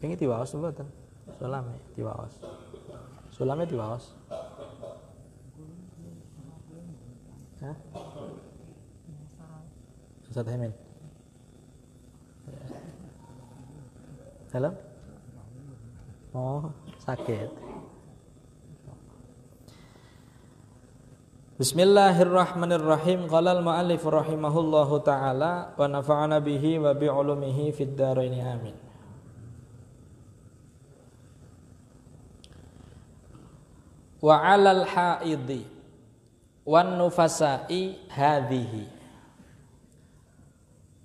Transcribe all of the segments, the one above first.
Pengen diwaos mboten? Sulame diwaos. Sulame diwaos. Hah? Ustaz Hemin. Halo? Oh, sakit. Bismillahirrahmanirrahim. Qala al-mu'allif rahimahullahu taala wa nafa'ana bihi wa bi 'ulumihi fid dharain amin. Wa 'alal haidhi wan nufasa'i hadhihi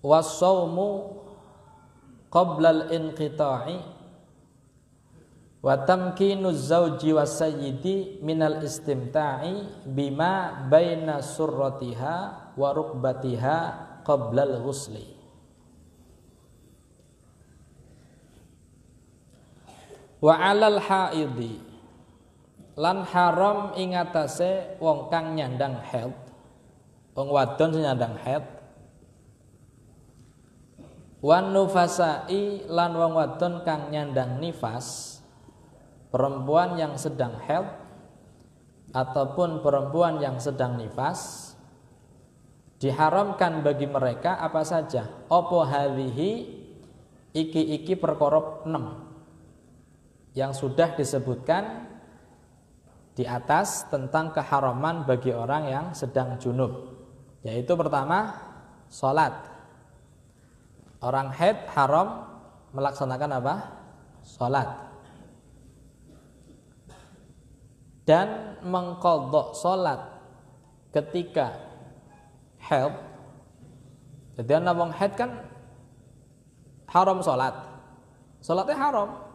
was-shaumu qabla al-inqita'i wa tamkinuz zawji was-sayyidi minal istimta'i bima baina surratiha wa rukbatiha qabla al-ghusli. Wa 'alal haidhi lan haram ing atase wong kang nyandang haid, wong wadon sing nyandang haid, wan nufasai lan wong wadon kang nyandang nifas, perempuan yang sedang haid ataupun perempuan yang sedang nifas, diharamkan bagi mereka apa saja? Opo hadhihi iki perkara 6 yang sudah disebutkan di atas tentang keharaman bagi orang yang sedang junub. Yaitu pertama, sholat. Orang haid haram melaksanakan apa? Sholat. Dan mengqadha sholat ketika haid. Jadi ana wong haid kan haram sholat. Sholatnya haram.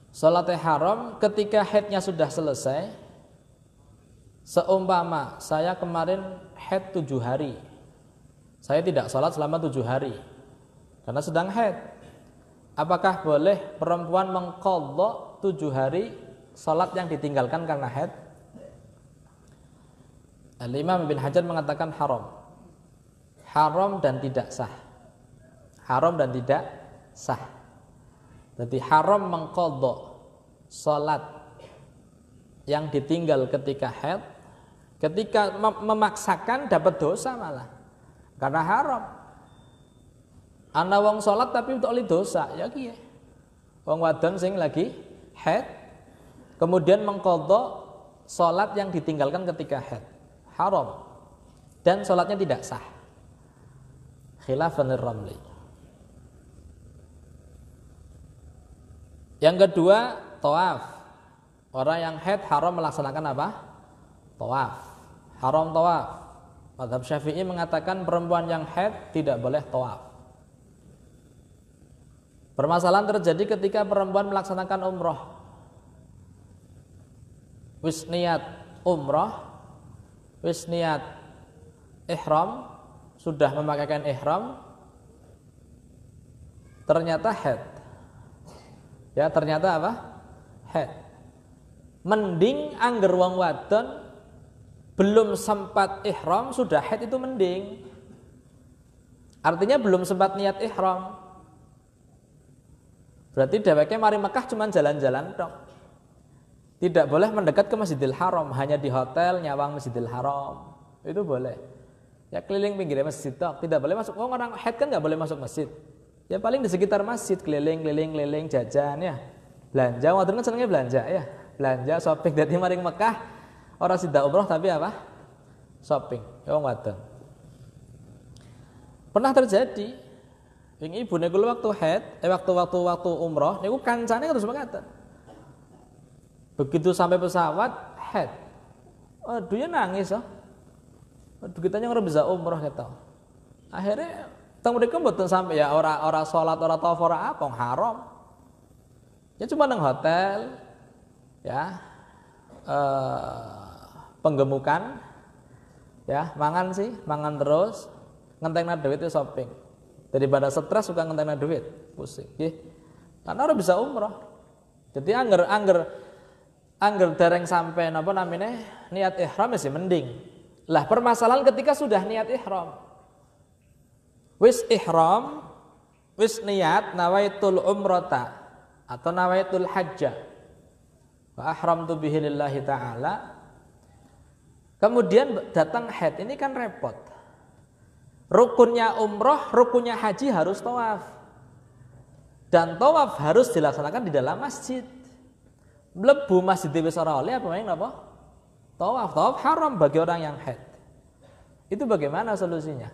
Salatnya haram ketika haidnya sudah selesai. Seumpama saya kemarin haid 7 hari, saya tidak salat selama 7 hari karena sedang haid. Apakah boleh perempuan mengqadha 7 hari salat yang ditinggalkan karena haid? Al-Imam Ibnu Hajar mengatakan haram. Haram dan tidak sah. Haram dan tidak sah. Jadi haram mengqadha salat yang ditinggal ketika haid, ketika memaksakan dapat dosa malah. Karena haram. Ana wong salat tapi untuk li dosa, ya kiye. Wong wadon sing lagi haid kemudian mengqadha salat yang ditinggalkan ketika haid. Haram. Dan salatnya tidak sah. Khilafan ar-Ramli. Yang kedua, tawaf. Orang yang haid haram melaksanakan apa? Tawaf. Haram tawaf. Mazhab Syafi'i mengatakan perempuan yang haid tidak boleh tawaf. Permasalahan terjadi ketika perempuan melaksanakan umroh. Wis niat umroh, wis niat ihram, sudah memakaikan ihram, ternyata haid. Ya, ternyata apa? Haid. Mending angger wong wadon belum sempat ihram sudah haid itu mending. Artinya belum sempat niat ihram. Berarti dheweke mari Mekah cuma jalan-jalan tok. Tidak boleh mendekat ke Masjidil Haram, hanya di hotel nyawang Masjidil Haram. Itu boleh. Ya keliling pinggir masjid tok, tidak boleh masuk. Oh, orang haid kan enggak boleh masuk masjid. Ya paling di sekitar masjid keliling jajan ya. Belanja, wadon kan senengnya belanja ya. Belanja shopping dari maring Mekah. Orang sida umroh tapi apa? Shopping. Ya wong wadon. Pernah terjadi. Ing ibune kula waktu haid, waktu umroh niku kancane terus mengatakan. Begitu sampai pesawat haid. Aduh ya nangis oh. Aduh kitanya ora bisa umroh gitu. Akhirnya teng mriku mboten sampai ya ora salat, ora tawaf, ora apa, haram. Ya cuma nang hotel ya penggemukan ya, mangan terus ngentengna duit itu shopping. Daripada stres suka ngentengna duit, pusing nggih. Karena ora bisa umroh. Jadi angger dereng sampai napa namine niat ihram sih mending. Lah permasalahan ketika sudah niat ihram. Wis ihram, wis niat nawaitul umrata atau nawaitul hajjah wa ahramtu bihi lillahi ta'ala, kemudian datang haid, ini kan repot. Rukunnya umroh, rukunnya haji harus tawaf, dan tawaf harus dilaksanakan di dalam masjid. Mlebu masjid wis ora oleh apa maning napa? Tawaf haram bagi orang yang haid. Itu bagaimana solusinya?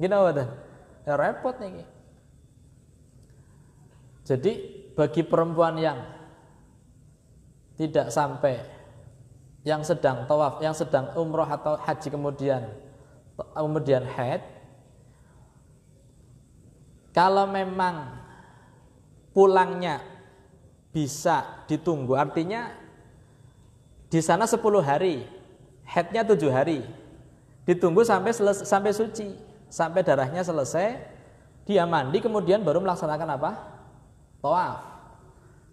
Gini wadah, ya repot nih. Jadi bagi perempuan yang tidak sampai, yang sedang tawaf, yang sedang umroh atau haji kemudian haid, kalau memang pulangnya bisa ditunggu, artinya di sana 10 hari, haidnya 7 hari, ditunggu sampai suci, sampai darahnya selesai, dia mandi kemudian baru melaksanakan apa? Tawaf.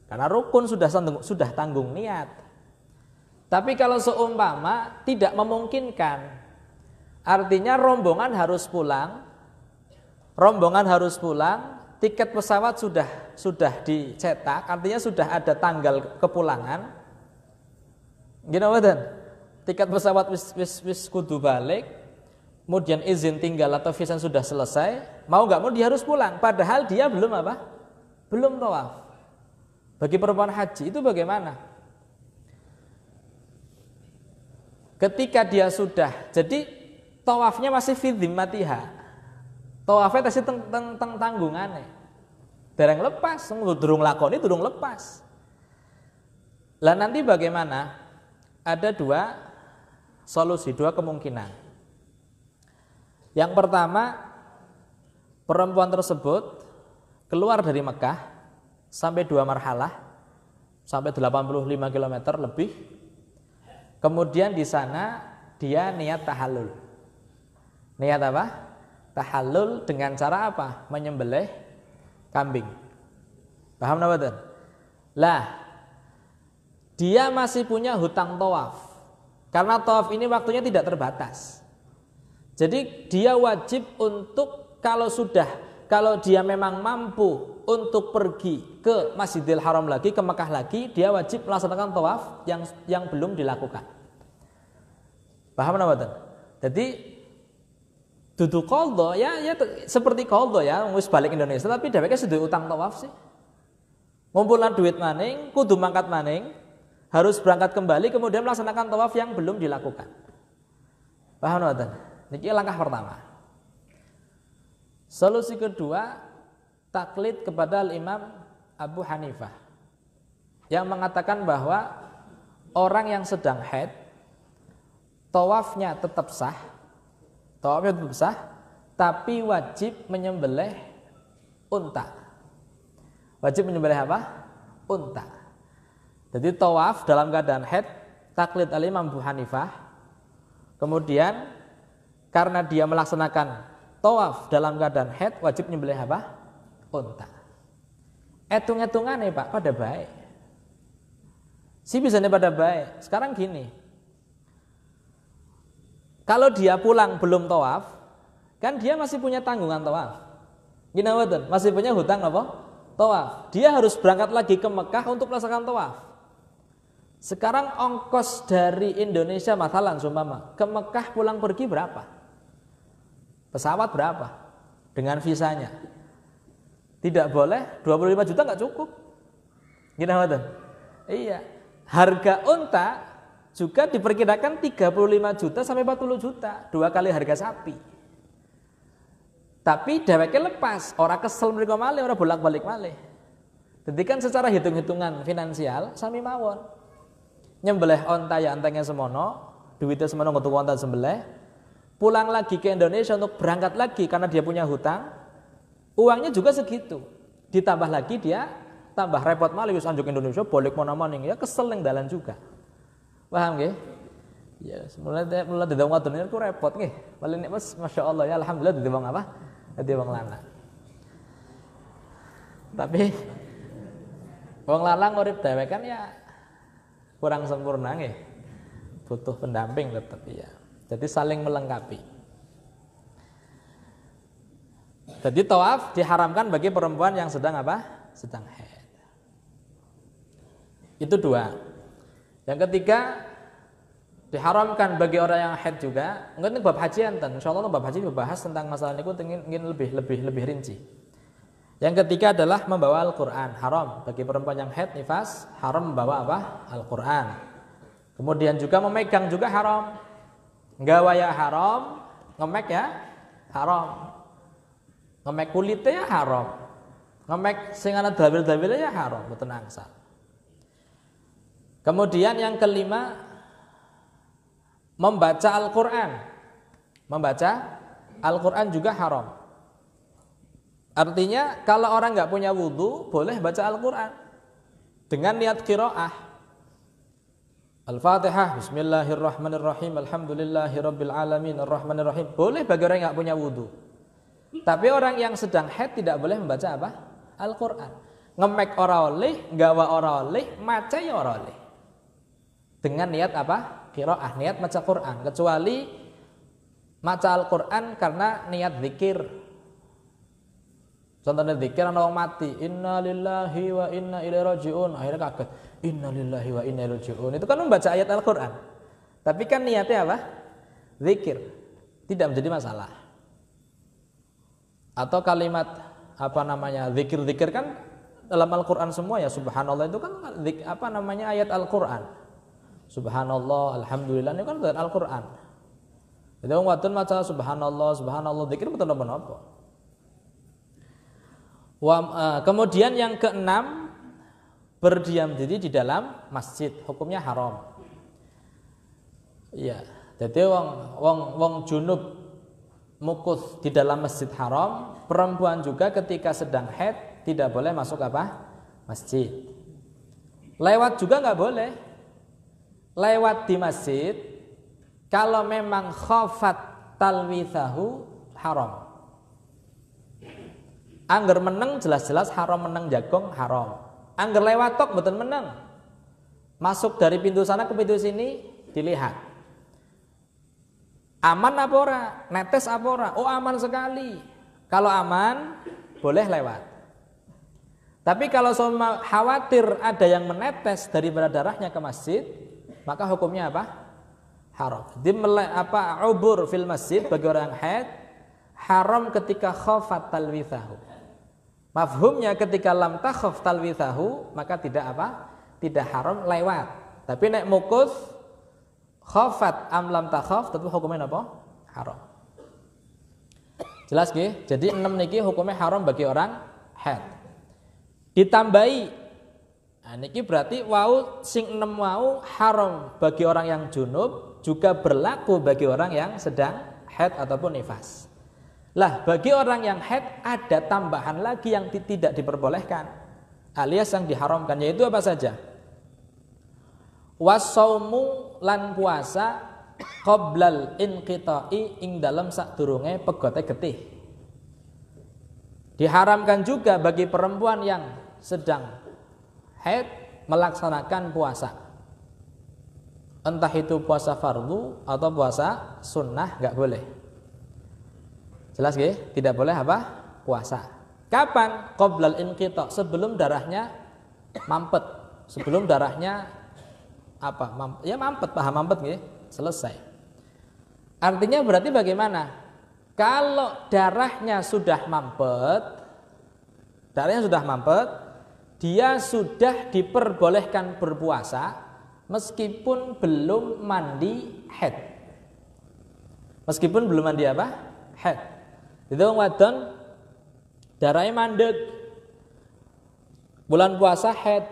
Karena rukun sudah tanggung niat. Tapi kalau seumpama tidak memungkinkan, artinya rombongan harus pulang, tiket pesawat sudah dicetak, artinya sudah ada tanggal kepulangan. Gini wadah, tiket pesawat wis kudu balik, kemudian izin tinggal atau visa sudah selesai, mau nggak mau dia harus pulang, padahal dia belum apa? Belum tawaf. Bagi perempuan haji itu bagaimana? Ketika dia sudah, jadi tawafnya masih fi dhimmatiha, tawafnya masih teng tanggungannya, dereng lepas, durung lakoni, durung lepas. Lah nanti bagaimana? Ada 2 solusi, 2 kemungkinan. Yang pertama, perempuan tersebut keluar dari Mekah sampai 2 marhalah, sampai 85 km lebih. Kemudian di sana dia niat tahallul. Niat apa? Tahallul dengan cara apa? Menyembelih kambing. Paham napa? Lah, dia masih punya hutang tawaf. Karena tawaf ini waktunya tidak terbatas. Jadi dia wajib untuk kalau dia memang mampu untuk pergi ke Masjidil Haram lagi, ke Mekah lagi, dia wajib melaksanakan tawaf yang belum dilakukan. Paham napa? Jadi dudu qadha ya seperti qadha ya, wis balik Indonesia tapi dheweke sudah utang tawaf sih. Ngumpulna duit maning, kudu mangkat maning, harus berangkat kembali kemudian melaksanakan tawaf yang belum dilakukan. Paham napa? Niki langkah pertama. Solusi kedua, taklid kepada Imam Abu Hanifah yang mengatakan bahwa orang yang sedang haid tawafnya tetap sah, tapi wajib menyembelih unta. Wajib menyembelih apa? Unta. Jadi tawaf dalam keadaan haid, taklid Imam Abu Hanifah. Kemudian karena dia melaksanakan tawaf dalam keadaan haid, wajib menyembelih apa? Unta. Etung-etungan nih Pak, pada baik. Si bisa nih pada baik. Sekarang gini, kalau dia pulang belum tawaf, kan dia masih punya tanggungan tawaf. Gini wadah, masih punya hutang apa? Tawaf. Dia harus berangkat lagi ke Mekah untuk melaksanakan tawaf. Sekarang ongkos dari Indonesia masalah sumpama ke Mekah pulang pergi berapa? Pesawat berapa? Dengan visanya. Tidak boleh 25 juta nggak cukup. Gini wadah. Iya. Harga unta juga diperkirakan 35 juta sampai 40 juta, 2 kali harga sapi. Tapi dheweke lepas, ora kesel mriko malih, ora bolak-balik malih. Jadi kan secara hitung-hitungan finansial sami mawon. Nyembelih onta ya antenge semono, duitnya semono nggo tuku onta sembelih. Pulang lagi ke Indonesia untuk berangkat lagi karena dia punya hutang. Uangnya juga segitu. Ditambah lagi dia tambah repot malih wis anjuk Indonesia bolak mana-maning ya kesel ning dalan juga. Paham nggih? Ya, mulai dadi wong wadon niku repot nggih. Paling nek Mas masyaallah ya alhamdulillah dadi wong apa? Dadi wong lanang. Tapi wong lanang urip dhewe kan ya kurang sempurna nggih. Butuh pendamping tetap ya. Jadi saling melengkapi. Jadi tawaf diharamkan bagi perempuan yang sedang apa? Sedang haid. Itu dua. Yang ketiga, diharamkan bagi orang yang haid juga. Mungkin bab haji enten. Insyaallah bab haji membahas tentang masalah ini ingin lebih rinci. Yang ketiga adalah membawa Al-Qur'an. Haram bagi perempuan yang haid nifas, haram membawa apa? Al-Qur'an. Kemudian juga memegang juga haram. Nggawa ya haram, ngemek ya haram. Ngemek kulitnya ya haram. Ngemek sing ana dabil-dabilnya ya haram, mboten angsal. Kemudian yang kelima, membaca Al-Qur'an. Membaca Al-Qur'an juga haram. Artinya kalau orang nggak punya wudu boleh baca Al-Qur'an dengan niat qiraah. Al-Fatihah, Bismillahirrahmanirrahim, Alhamdulillahirabbil alamin, Arrahmanirrahim. Boleh bagi orang yang nggak punya wudu. Tapi orang yang sedang haid tidak boleh membaca apa? Al-Qur'an. Ngemek ora oleh, nggawa ora oleh, maca ya ora oleh. Dengan niat apa? Qiraah, niat maca Qur'an. Kecuali maca Al-Qur'an karena niat zikir. Contohnya zikir ana wong mati, innalillahi wa inna ilaihi rajiun. Akhirnya kaget, innalillahi wa inna ilaihi rajiun. Itu kan membaca ayat Al-Qur'an. Tapi kan niatnya apa? Zikir. Tidak menjadi masalah. Atau kalimat apa namanya? Zikir-zikir kan dalam Al-Qur'an semua ya, subhanallah itu kan apa namanya ayat Al-Qur'an. Subhanallah, alhamdulillah itu kan dari Al-Qur'an. Jadi wong wadon maca subhanallah, subhanallah zikir betul napa-napa. Kemudian yang keenam, berdiam diri di dalam masjid, hukumnya haram. Iya, jadi wong junub mukuf di dalam masjid haram. Perempuan juga ketika sedang haid tidak boleh masuk apa? Masjid. Lewat juga nggak boleh. Lewat di masjid kalau memang khafat talwithahu haram. Angger meneng jelas-jelas haram, meneng jagong haram. Angger lewat tok mboten meneng. Masuk dari pintu sana ke pintu sini dilihat. Aman apa ora? Netes apa ora? Oh aman sekali. Kalau aman boleh lewat. Tapi kalau sama khawatir ada yang menetes daripada darahnya ke masjid, maka hukumnya apa? Haram. Jadi ubur fil masjid bagi orang haid haram ketika khafat talwithahu. Mafhumnya ketika lam takhaf talwithahu maka tidak apa? Tidak haram lewat. Tapi nek mukus khafat am lam takhaf tetap hukumnya apa? Haram. Jelas nggih? Jadi 6 niki hukumnya haram bagi orang haid. Ditambahi. Nah niki berarti wau sing 6 wau haram bagi orang yang junub juga berlaku bagi orang yang sedang haid ataupun nifas. Lah bagi orang yang haid ada tambahan lagi yang tidak diperbolehkan alias yang diharamkan, yaitu apa saja? Wasaumu lan puasa qoblal inqita'i ing dalam sadurunge pegote getih. Diharamkan juga bagi perempuan yang sedang haid melaksanakan puasa. Entah itu puasa fardu atau puasa sunnah, enggak boleh. Jelas nggih? Tidak boleh apa? Puasa. Kapan? Qoblal inqita, sebelum darahnya mampet. Sebelum darahnya apa? Mampet, paham mampet nggih? Selesai. Artinya berarti bagaimana? Kalau darahnya sudah mampet, dia sudah diperbolehkan berpuasa meskipun belum mandi haid. Meskipun belum mandi apa? Haid. Itu wong wadon darahnya mandek. Bulan puasa haid.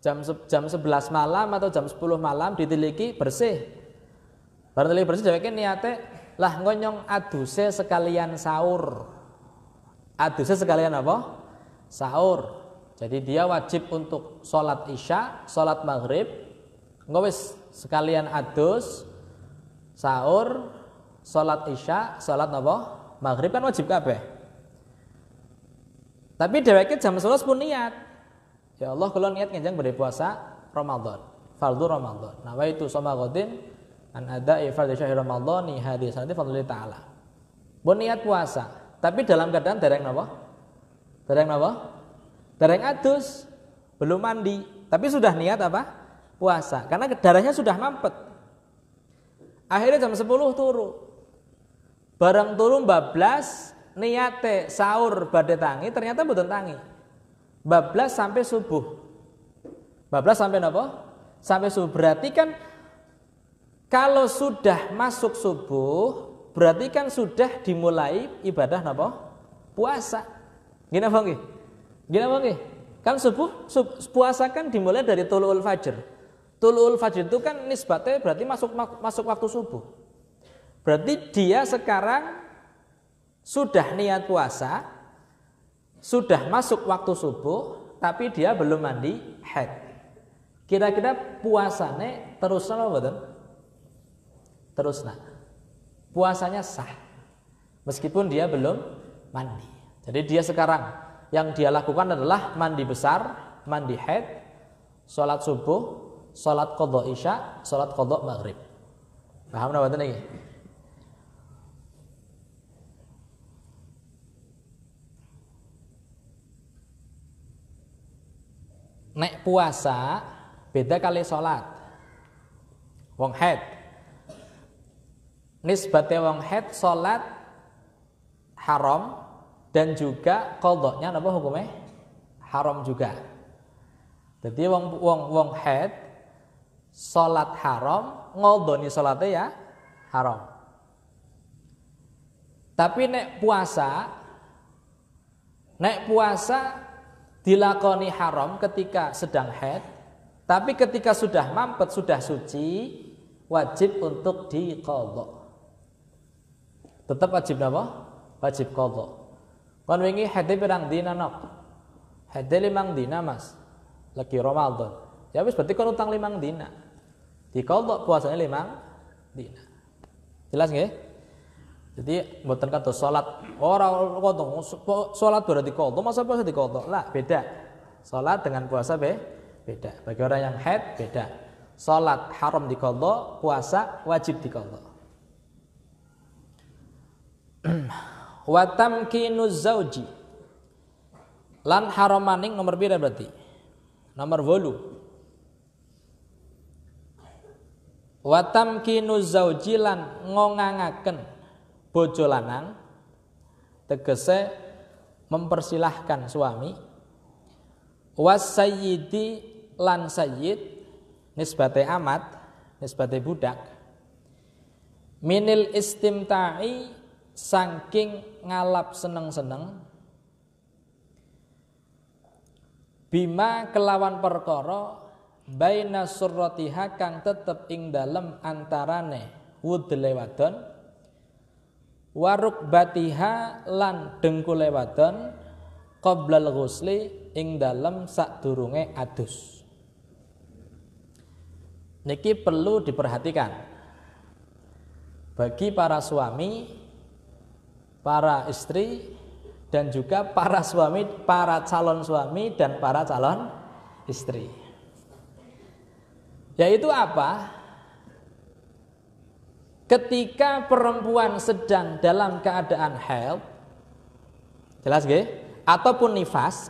Jam 11 malam atau jam 10 malam ditiliki bersih. Baru tiliki bersih dheweke niate lah ngonyong aduse sekalian sahur. Aduse sekalian apa? Sahur. Jadi dia wajib untuk sholat isya, sholat maghrib, ngowis sekalian adus, sahur, sholat isya, sholat apa? Maghrib kan wajib kabeh. Tapi dheweke jam 11 pun niat. Ya Allah kula niat ngenjang badhe puasa Ramadan, fardhu Ramadan. Nawaitu shoma ghadin an ada'i fardhu syahr Ramadhani hadhihi sanati fadlillah ta'ala. Pun niat puasa, Tapi dalam keadaan dereng napa? Dereng napa? Dereng adus, belum mandi, tapi sudah niat apa? Puasa. Karena darahnya sudah mampet. Akhirnya jam 10 turu. Barang turu bablas niate sahur badhe tangi, ternyata mboten tangi. Bablas sampai subuh. Bablas sampai napa? Sampai subuh. Berarti kan kalau sudah masuk subuh, berarti kan sudah dimulai ibadah napa? Puasa. Gini apa nggih? Gini apa nggih? Kan puasa kan dimulai dari tulu'ul fajr. Tulu'ul fajr itu kan nisbatnya berarti masuk waktu subuh. Berarti dia sekarang sudah niat puasa, sudah masuk waktu subuh, tapi dia belum mandi haid. Kira-kira puasanya terus apa betul? Terus puasanya sah, meskipun dia belum mandi. Jadi dia sekarang yang dia lakukan adalah mandi besar, mandi haid, sholat subuh, sholat qadha isya, sholat qadha maghrib. Paham napa mboten iki? Nek puasa beda kali sholat. Wong haid nisbate wong haid sholat haram dan juga qadhanya napa hukumnya? Haram juga. Jadi wong haid sholat haram, ngodoni sholatnya ya haram. Tapi nek puasa dilakoni haram ketika sedang haid, tapi ketika sudah mampet, sudah suci, wajib untuk diqadha. Tetap wajib napa? Wajib qadha. Kon wingi haid pirang dina nok? Haid 5 dina, Mas. Lagi Ramadan. Ya wis berarti kon utang 5 dina. Diqadha puasanya 5 dina. Jelas nggih? Jadi mboten kados salat ora qadha, salat berarti qadha, masa puasa diqadha. Lah, beda. Salat dengan puasa beda. Bagi orang yang haid beda. Salat haram diqadha, puasa wajib diqadha. Wa tamkinuz zauji. Lan haramaning nomor pira berarti? Nomor 8. Wa tamkinuz zauji lan ngongangaken bojo lanang, tegese mempersilahkan suami. Was sayyidi lan sayyid nisbate amat, nisbate budak. Minil istimta'i saking ngalap seneng-seneng. Bima kelawan perkara baina surratiha kang tetep ing dalem antarane wudle wadon, waruk batiha lan dengkule wadon, qoblal ghusli ing dalem sadurunge adus. Niki perlu diperhatikan bagi para suami, para istri, dan juga para suami, para calon suami dan para calon istri. Yaitu apa? Ketika perempuan sedang dalam keadaan haid, jelas nggih? Ataupun nifas,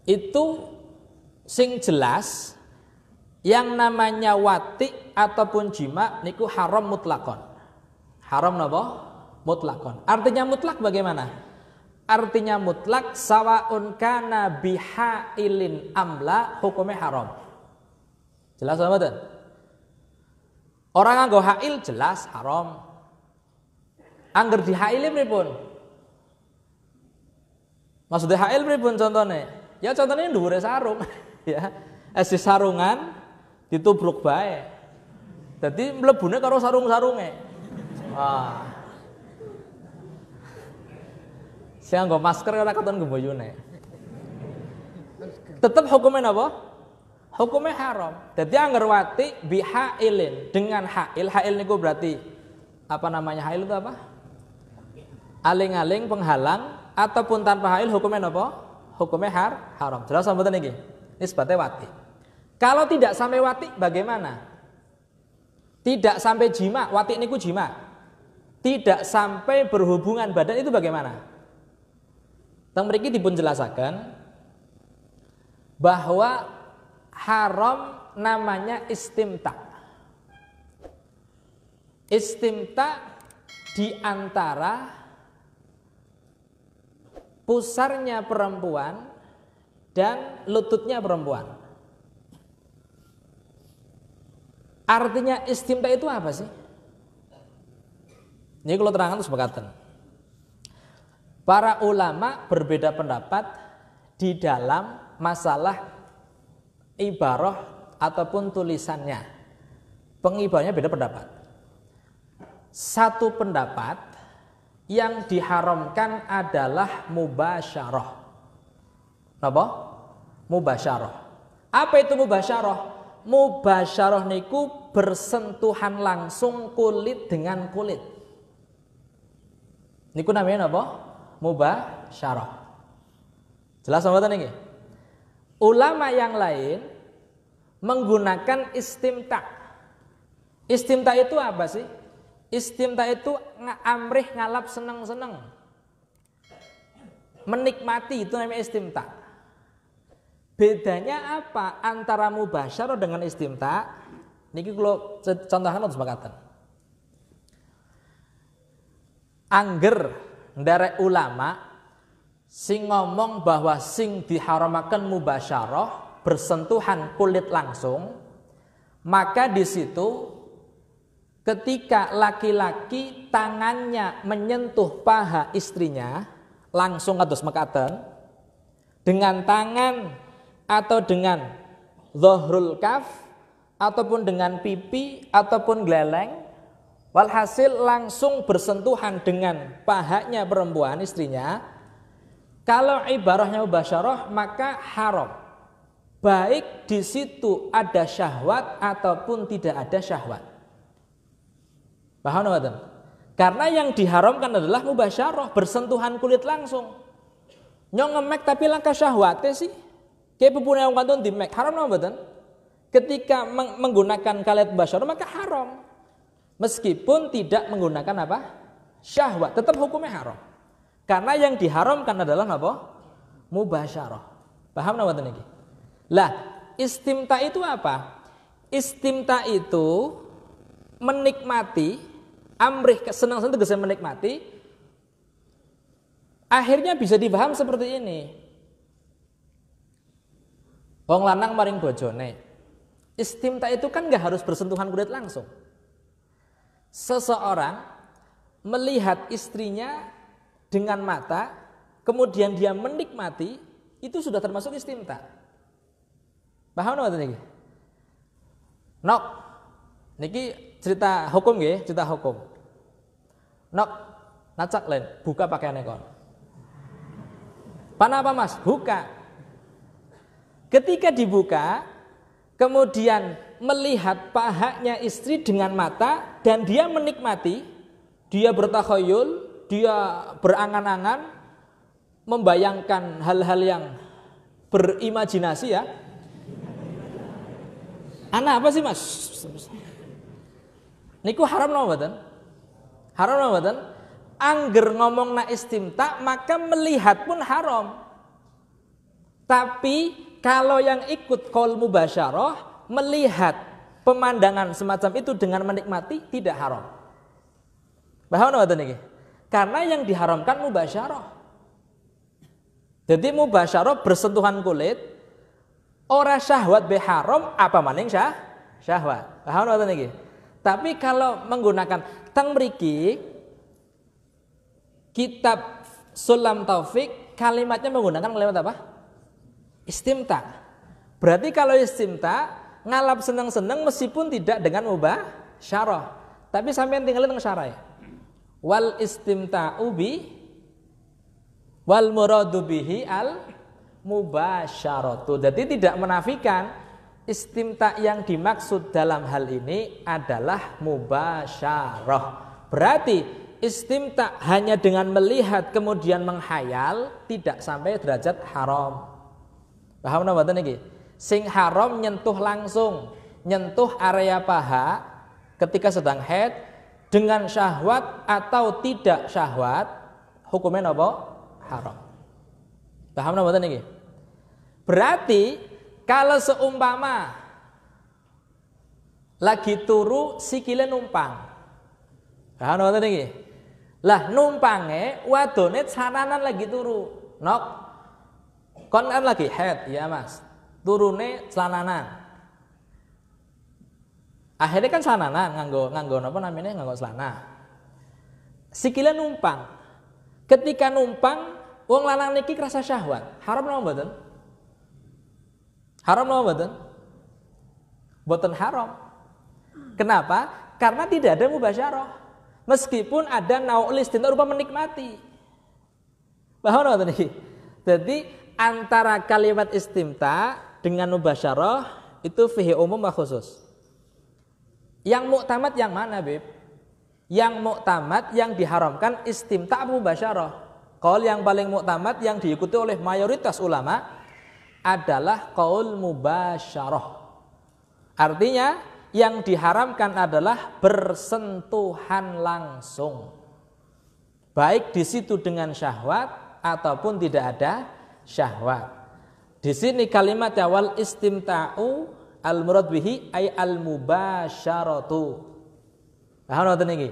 itu sing jelas yang namanya wati ataupun jima niku haram mutlakon. Haram napa? Mutlakon. Artinya mutlak bagaimana? Artinya mutlak sawaun kana bihailin amla hukumnya haram. Jelas apa mboten? Orang nganggo hail jelas haram. Angger dihaili pripun? Maksudnya hail pripun contohnya? Ya contohnya dhuwure sarung ya. Esi sarungan ditubruk bae. Dadi mlebune karo sarung-sarunge. Wah. Saya nggo masker ora katon gemboyone. Tetap hukumnya apa? Hukumnya haram. Jadi angger wati bihailin dengan hail. Hail niku berarti apa namanya hail itu apa? Aling-aling penghalang ataupun tanpa hail hukumnya apa? Hukumnya haram. Jelas sampeyan iki. Nisbate wati. Kalau tidak sampai wati bagaimana? Tidak sampai jima, wati niku jima. tidak sampai berhubungan badan itu bagaimana? Teng mriki dipun jelasaken bahwa haram namanya istimta. Istimta di antara pusarnya perempuan dan lututnya perempuan. Artinya istimta itu apa sih? Ini kalau terangkan terus berkata, para ulama berbeda pendapat di dalam masalah ibarah ataupun tulisannya. Pengibaranya beda pendapat. Satu pendapat yang diharamkan adalah mubasyarah. Apa? Mubasyarah. Apa itu mubasyarah? Mubasyarah niku bersentuhan langsung kulit dengan kulit. Niku namanya apa? Mubasyarah. Jelas mboten niki? Ulama yang lain menggunakan istimta. Istimta itu apa sih? Istimta itu amrih ngalap seneng-seneng. Menikmati itu namanya istimta. Bedanya apa antara mubasyarah dengan istimta? Niki kalau contohkan harus sebagatan. Angger nderek ulama sing ngomong bahwa sing diharamaken mubasyarah bersentuhan kulit langsung, maka di situ ketika laki-laki tangannya menyentuh paha istrinya langsung kados mekaten dengan tangan atau dengan dhahrul kaf ataupun dengan pipi ataupun geleng, walhasil langsung bersentuhan dengan pahanya perempuan istrinya. Kalau ibarahnya mubasyarah maka haram. Baik di situ ada syahwat ataupun tidak ada syahwat. Paham nggak? Karena yang diharamkan adalah mubasyarah, bersentuhan kulit langsung. Nyong ngemek tapi langkah syahwatnya sih. Kayak pepune wong kanton di mek, haram nggak mboten? Ketika menggunakan kalimat mubasyarah maka haram. Meskipun tidak menggunakan apa? Syahwat, tetap hukumnya haram. Karena yang diharamkan adalah apa? Mubasyarah. Paham nggak mboten niki? Lah, istimta itu apa? Istimta itu menikmati, amrih senang-senang tegese menikmati. Akhirnya bisa dipaham seperti ini. Wong lanang maring bojone. Istimta itu kan nggak harus bersentuhan kulit langsung. Seseorang melihat istrinya dengan mata, kemudian dia menikmati, itu sudah termasuk istimta. Paham nggak niki? Nok, niki cerita hukum nggih, cerita hukum. Nok, nacak len, buka pakaiannya kon. Panapa mas? Buka. Ketika dibuka, kemudian melihat pahanya istri dengan mata dan dia menikmati, dia bertakhayul, dia berangan-angan, membayangkan hal-hal yang berimajinasi ya. Anak apa sih mas? Niku haram napa mboten? Haram napa mboten? Angger ngomongna istimta maka melihat pun haram. Tapi kalau yang ikut qaul mubasyarah melihat pemandangan semacam itu dengan menikmati tidak haram. Paham napa niki? Karena yang diharamkan mubasyarah. Jadi mubasyarah bersentuhan kulit, ora syahwat be haram apa maning syahwat. Paham napa niki? Tapi kalau menggunakan teng mriki kitab Sulam Taufik kalimatnya menggunakan kalimat apa? Istimta. Berarti kalau istimta ngalap seneng-seneng meskipun tidak dengan mubasyarah. Tapi sampean tinggalin teng syarah. Wal istimta'u bi wal muradu bihi al mubasyaratu. Jadi tidak menafikan istimta yang dimaksud dalam hal ini adalah mubasyarah. Berarti istimta hanya dengan melihat kemudian menghayal tidak sampai derajat haram. Paham napa mboten niki? Sing haram nyentuh langsung, nyentuh area paha ketika sedang haid, dengan syahwat atau tidak syahwat, hukumnya apa? Haram. Paham napa mboten niki? Berarti kalau seumpama lagi turu sikile numpang. Paham napa mboten niki? Lah numpange wadone sananan lagi turu. Nok. Kon kan lagi haid, ya Mas. Turune celananan. Akhirnya kan celananan nganggo apa namanya? Nganggo celana. Sikile numpang. Ketika numpang wong lanang niki krasa syahwat. Haram napa mboten? Haram napa mboten? Mboten haram. Kenapa? Karena tidak ada mubasyarah. Meskipun ada naul istinta rupa menikmati. Paham napa niki? Jadi antara kalimat istimta dengan mubasyarah itu fihi umum wa khusus. Yang muktamad yang mana, Beb? Yang muktamad yang diharamkan istimta mubasyarah. Qaul yang paling muktamad yang diikuti oleh mayoritas ulama adalah qaul mubasyarah. Artinya yang diharamkan adalah bersentuhan langsung. Baik di situ dengan syahwat ataupun tidak ada syahwat. Di sini kalimat wal istimta'u al-murad bihi ay al-mubasyaratu. Paham napa niki?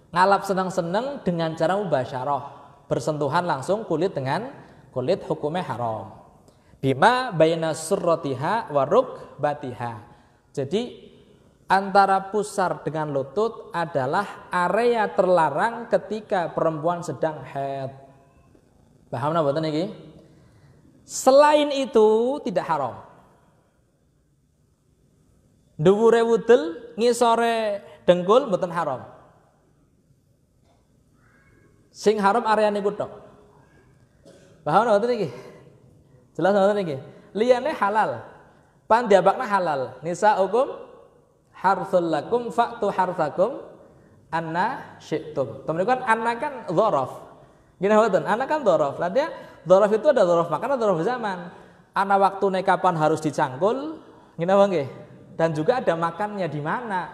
Ngalap seneng-seneng dengan cara mubasyarah, bersentuhan langsung kulit dengan kulit, hukumnya haram. Bima baina surratiha wa rukbatiha. Jadi antara pusar dengan lutut adalah area terlarang ketika perempuan sedang haid. Paham napa niki? Selain itu tidak haram. Dhuwure wudel ngisore dengkul mboten haram. Sing haram area niku tok. Paham napa niki? Jelas napa niki? Liyane halal. Pandiabakna halal. Nisaukum harthul lakum fa'tu harthakum anna syi'tum. Temen kan anna kan dzaraf. Gini mboten? Anna kan dzaraf. Lah dia dzaraf itu ada dzaraf makan, ada dzaraf zaman. Ana waktune kapan harus dicangkul? Ngene apa nggih? Dan juga ada makannya di mana.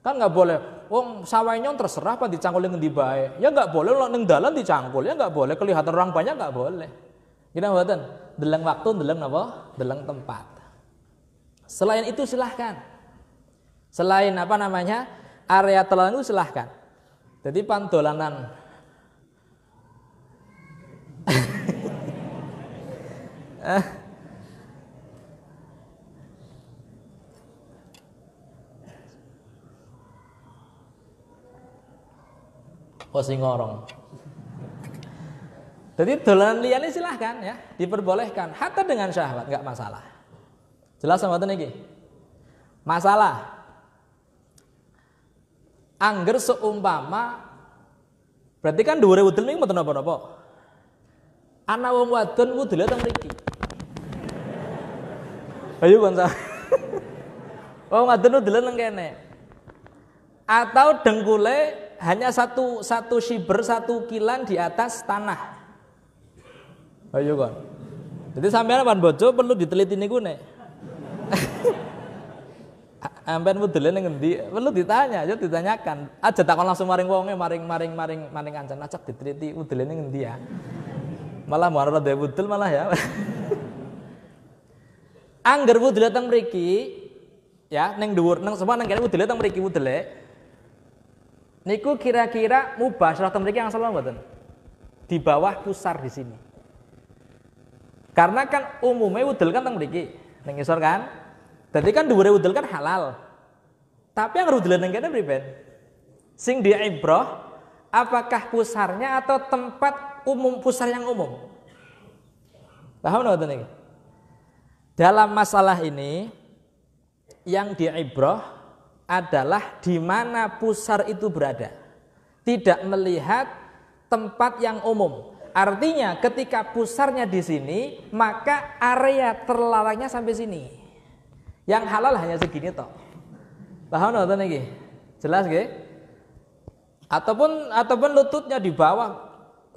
Kan nggak boleh. Wong sawahnya terserah apa dicangkul ngendi bae. Ya nggak boleh lo ning dalan dicangkul. Ya nggak boleh kelihatan orang banyak nggak boleh. Gini mboten? Deleng waktu, deleng apa? Deleng tempat. Selain itu silahkan. Selain apa namanya? Area terlarang itu silahkan. Jadi pandolanan posing ngorong. Jadi dolanan liyane silahkan ya, diperbolehkan hatta dengan syahwat enggak masalah. Jelas sama iki? Masalah angger seumpama berarti kan dhuwure wudel niku mboten napa-napa. Ana wong wadon wudel teng mriki. Ayo bangsa. Wong wadon wudel nang kene. Atau dengkule hanya satu shiber, satu kilan di atas tanah. Ayo kan. Jadi sampean pan bojo perlu diteliti niku nek. Sampean wudele ning endi? Perlu ditanya, yo ditanyakan. Aja takon langsung maring wonge, maring kancan acak diteliti wudele ning endi ya. Malah marah dhewe wudel malah ya. Angger wudele teng mriki ya ning dhuwur nang semua nang kene wudele teng mriki wudele. Niku kira-kira mubasyarah teng mriki angsal mboten? Di bawah pusar di sini. Karena kan umumnya wudel kan teng mriki, ning ngisor kan. Dadi kan dhuwure wudel kan halal. Tapi yang wudel ning kene priben? Sing diibrah apakah pusarnya atau tempat umum pusar yang umum? Paham mboten niki? Dalam masalah ini yang diibrah adalah di mana pusar itu berada. Tidak melihat tempat yang umum. Artinya ketika pusarnya di sini, maka area terlarangnya sampai sini. Yang halal hanya segini toh. Paham nggak niki? Jelas nggih? Ataupun lututnya di bawah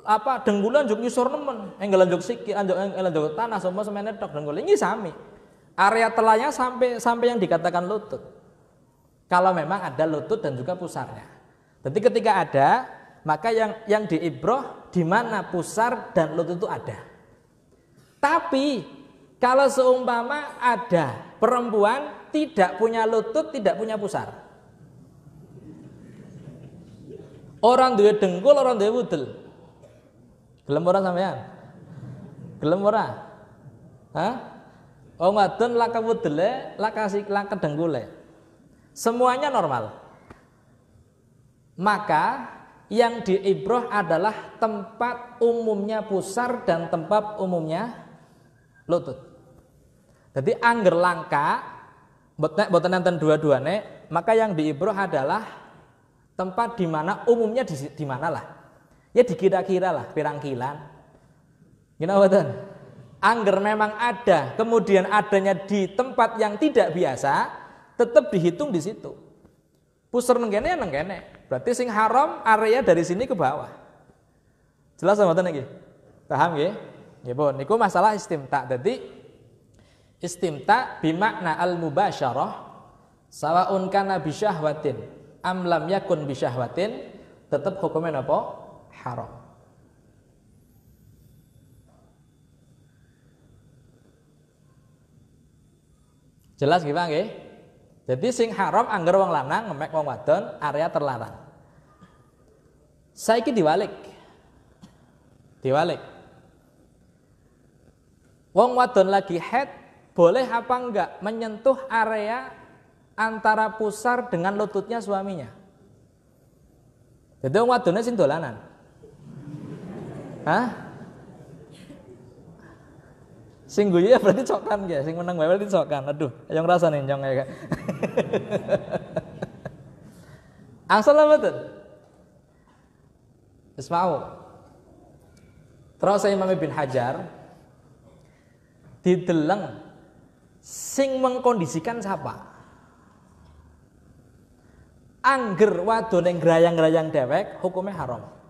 apa dengkulan juk ngisor nemen, enggal njuk siki, njuk tanah semua semene tok dengkul. Ini sami. Area telahnya sampai yang dikatakan lutut. Kalau memang ada lutut dan juga pusarnya. Jadi ketika ada, maka yang diibroh di mana pusar dan lutut itu ada. Tapi kalau seumpama ada perempuan tidak punya lutut, tidak punya pusar. Orang duwe dengkul, orang duwe wudel. Gelem ora sampean? Gelem ora? Hah? Oh wadon laka wudele, laka dengkule. Semuanya normal. Maka yang diibroh adalah tempat umumnya pusar dan tempat umumnya lutut. Jadi angger langka boten enten dua-duane, maka yang diibroh adalah tempat di mana umumnya di mana lah. Ya dikira-kira lah, pirangkilan. Gimana boten? Angger memang ada, kemudian adanya di tempat yang tidak biasa, tetap dihitung di situ. Pusar nengkene nengkene. Berarti sing haram area dari sini ke bawah. Jelas mboten niki? Paham nggih? Nggih, Bu. Niku masalah istimta. Jadi istimta bimakna al-mubasyarah sawaun kana bisyahwatin am lam yakun bisyahwatin, tetap hukumnya apa? Haram. Jelas nggih, Pak nggih? Jadi sing haram angger wong lanang ngemek wong wadon area terlarang. Saiki diwalik. Diwalik. Wong wadon lagi haid boleh apa enggak menyentuh area antara pusar dengan lututnya suaminya? Jadi wong wadone sing dolanan. Hah? Sing guyu ya berarti cokan ya, sing menang wae berarti cokan. Aduh, ayo ngrasane nyong ya. Angsal betul. Wis mau. Terus Imam Ibn Hajar dideleng sing mengkondisikan siapa? Angger wadone grayang-grayang dewek hukumnya haram.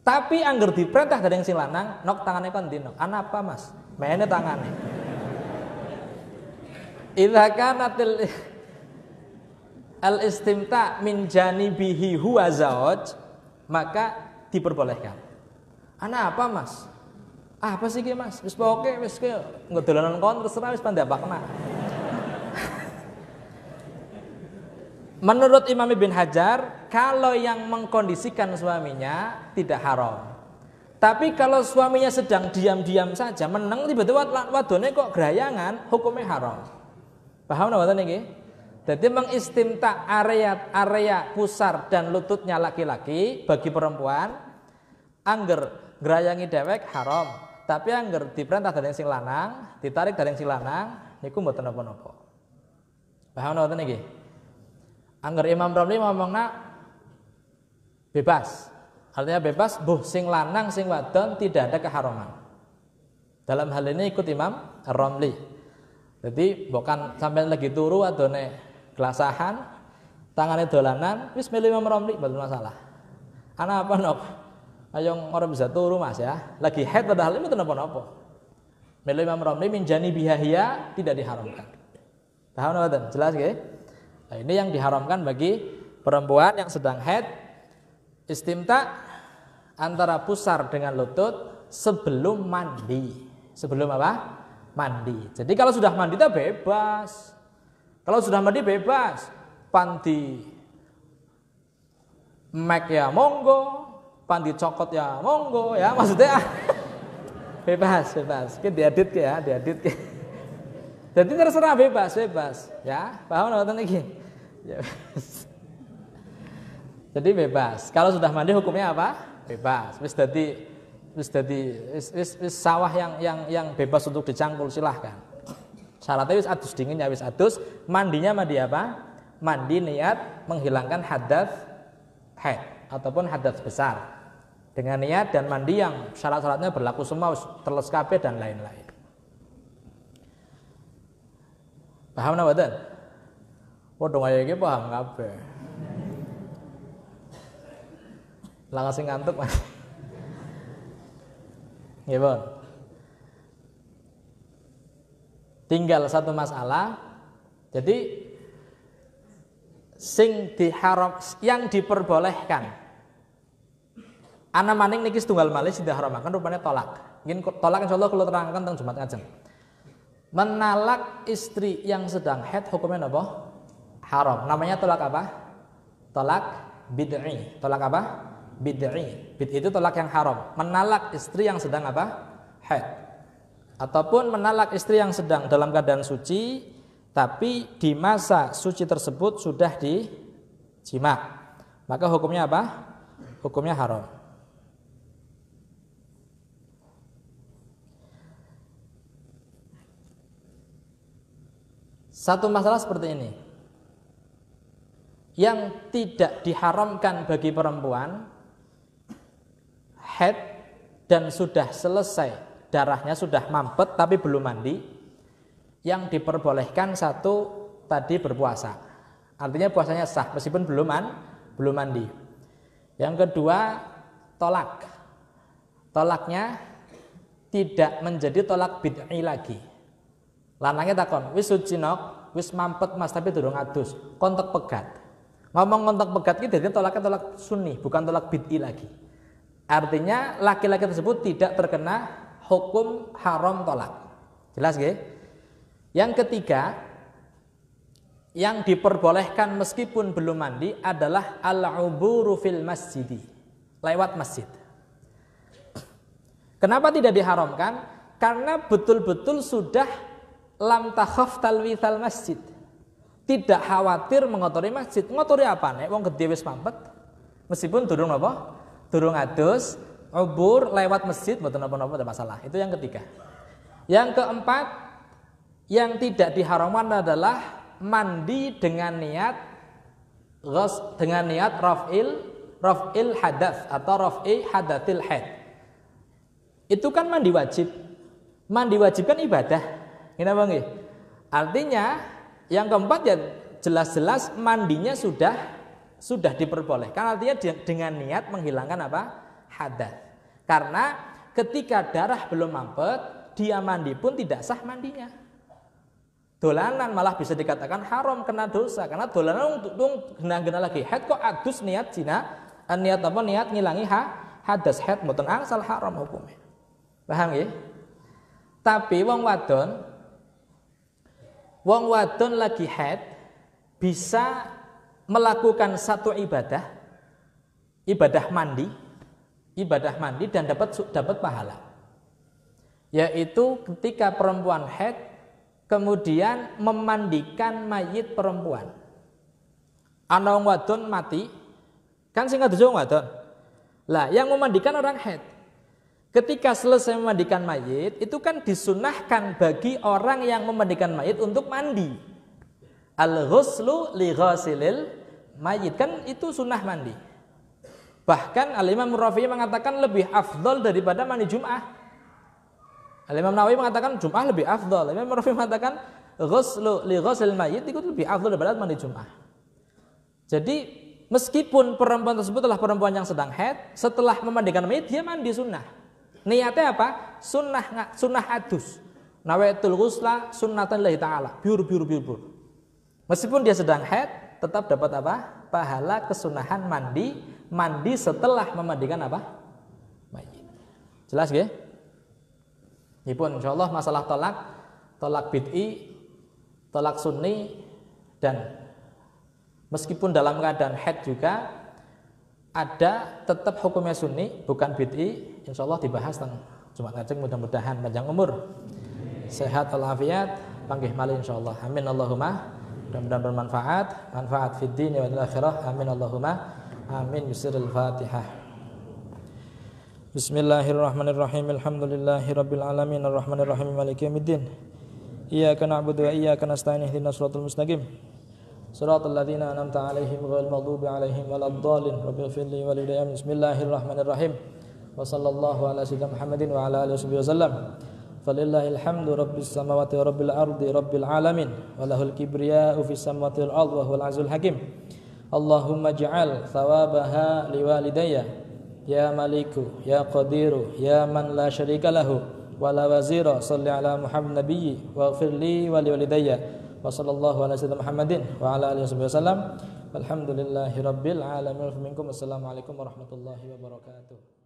Tapi angger diperintah dari yang sing lanang, nok tangannya kon dinok. Ana apa mas? Mene tangannya. Idza kanatil al-istimta min janibihi huwa zawj, maka diperbolehkan. Ana apa mas? Apa sih ki mas? Wis pokoke wis ki ngedolanan kon terserah wis pandapakna. Menurut Imam Ibn Hajar, kalau yang mengkondisikan suaminya tidak haram. Tapi kalau suaminya sedang diam-diam saja, meneng tiba-tiba wadone kok gerayangan, hukumnya haram. Paham nggak niki? Jadi mengistimta area pusar dan lututnya laki-laki bagi perempuan, angger gerayangi dewek haram. Tapi angger diperintah dari sing lanang, ditarik dari sing lanang, niku mboten napa-napa. Paham nggak niki? Angger Imam Ramli ngomongna bebas. Artinya bebas, sing lanang sing wadon tidak ada keharaman. Dalam hal ini ikut Imam Ramli. Jadi bukan sampai lagi turu adone gelasahan, tangannya dolanan, wis milih Imam Ramli betul masalah. Ana apa nok? Ayo orang bisa turu mas ya. Lagi haid padahal ini napa-napa. Milih Imam Ramli min janibihia tidak diharamkan. Paham nggak? Jelas nggih? Nah, ini yang diharamkan bagi perempuan yang sedang haid, istimta antara pusar dengan lutut sebelum mandi. Sebelum apa? Mandi. Jadi kalau sudah mandi itu bebas. Kalau sudah mandi bebas. Panti mek ya monggo, panti cokot ya monggo ya. Maksudnya bebas. Kita diedit ya, diedit. Jadi terserah bebas ya. Paham nggak niki? Ya. Jadi bebas. Kalau sudah mandi hukumnya apa? Bebas. Wis sawah yang bebas untuk dicangkul silahkan. Syaratnya wis adus dingin ya wis adus. Mandinya mandi apa? Mandi niat menghilangkan hadas haid ataupun hadas besar. Dengan niat dan mandi yang syarat-syaratnya berlaku semua terles kabeh dan lain-lain. Paham napa mboten? Padha kaya iki paham kabeh. Lah sing ngantuk Mas. Nggih, Bon. Tinggal satu masalah. Jadi sing diharam yang diperbolehkan. Ana maning niki setunggal malih sing diharamaken rupane tolak. Mungkin tolak insyaallah kula terangkan teng Jumat ngajeng. Menalak istri yang sedang haid hukumnya apa? Haram. Namanya tolak apa? Tolak bid'i. Tolak apa? Bid'i. Bid'i itu tolak yang haram. Menalak istri yang sedang apa? Haid. Ataupun menalak istri yang sedang dalam keadaan suci, tapi di masa suci tersebut sudah dijima. Maka hukumnya apa? Hukumnya haram. Satu masalah seperti ini. Yang tidak diharamkan bagi perempuan haid dan sudah selesai, darahnya sudah mampet tapi belum mandi. Yang diperbolehkan satu tadi berpuasa. Artinya puasanya sah meskipun belum mandi. Yang kedua tolak. Tolaknya tidak menjadi tolak bid'i lagi. Lanangnya takon, wis suci nok, wis mampet mas tapi durung adus, kontak pegat. Ngomong kontak pegat iki dadi tolaknya tolak sunni, bukan tolak bid'i lagi. Artinya laki-laki tersebut tidak terkena hukum haram tolak. Jelas nggih? Yang ketiga, yang diperbolehkan meskipun belum mandi adalah al-uburu fil masjidi, lewat masjid. Kenapa tidak diharamkan? Karena betul-betul sudah lam takhaf talwithal masjid. Tidak khawatir mengotori masjid. Ngotori apa nek wong gedhe wis mampet. Meskipun durung apa? Durung adus, ubur lewat masjid mboten napa-napa ada masalah. Itu yang ketiga. Yang keempat, yang tidak diharamkan adalah mandi dengan niat raf'il hadats atau raf'i hadatsil haid. Itu kan mandi wajib. Mandi wajib kan ibadah. Kenapa nggih? Artinya yang keempat ya jelas-jelas mandinya sudah diperbolehkan, artinya dengan niat menghilangkan apa? Hadas. Karena ketika darah belum mampet, dia mandi pun tidak sah mandinya. Dolanan malah bisa dikatakan haram, kena dosa. Karena dolanan untuk gena-gena lagi haid kok adus niat zina, niat apa? Niat ngilangi hadas haid mboten angsal haram hukumnya. Paham nggih? Tapi wong wadon lagi haid bisa melakukan satu ibadah mandi dan dapat pahala. Yaitu ketika perempuan haid kemudian memandikan mayit perempuan. Ana wong wadon mati, kan sing kados wong wadon. Lah, yang memandikan orang haid. Ketika selesai memandikan mayit, itu kan disunahkan bagi orang yang memandikan mayit untuk mandi. Al-ghuslu li ghasilil mayit, kan itu sunnah mandi. Bahkan Al-Imam Rafi'i mengatakan lebih afdol daripada mandi Jum'ah. Al-Imam Nawawi mengatakan Jum'ah lebih afdol. Al-Imam Rafi'i mengatakan ghuslu li ghasilil mayit itu lebih afdol daripada mandi Jum'ah. Jadi meskipun perempuan tersebut adalah perempuan yang sedang haid, setelah memandikan mayit dia mandi sunnah. Niatnya apa? Sunnah adus. Nawaitul ghusla sunnatan lillahi ta'ala. Biur. Meskipun dia sedang haid, tetap dapat apa? Pahala kesunahan mandi setelah memandikan apa? Mayit. Jelas nggih? Nipun insyaallah masalah tolak bid'i, tolak sunni, dan meskipun dalam keadaan haid juga ada tetap hukumnya sunni, bukan bid'i. Insyaallah dibahas tentang Jumat ngajeng, mudah-mudahan panjang umur, sehat walafiat, panggih malih insyaallah. Amin Allahumma. Mudah-mudahan bermanfaat, manfaat fid din wal akhirah. Amin Allahumma. Amin. Bismillahil Fatihah. Bismillahirrahmanirrahim. Alhamdulillahirabbil alamin arrahmanirrahim maliki yaumiddin. Iyyaka na'budu wa iyyaka nasta'in ihdinas shiratal mustaqim. Shiratal ladzina an'amta 'alaihim ghairil maghdubi alaihim waladdallin. Rabbighfirli wa li Bismillahirrahmanirrahim. Wa sallallahu ala sayyidina Muhammadin wa ala alihi wasallam. Falillahil hamdu rabbis samawati wa rabbil ardi rabbil alamin wa lahul kibriya'u fis samawati wal ardi wa huwal azizul hakim. Allahumma ij'al thawabaha liwalidayya ya maliku ya qadiru ya man la syarika lahu wa la wazira salli ala Muhammad nabiyyi wa ighfir li wa liwalidayya wa sallallahu ala sayyidina Muhammadin wa ala alihi wasallam. Alhamdulillahirabbil alamin. Assalamualaikum warahmatullahi wabarakatuh.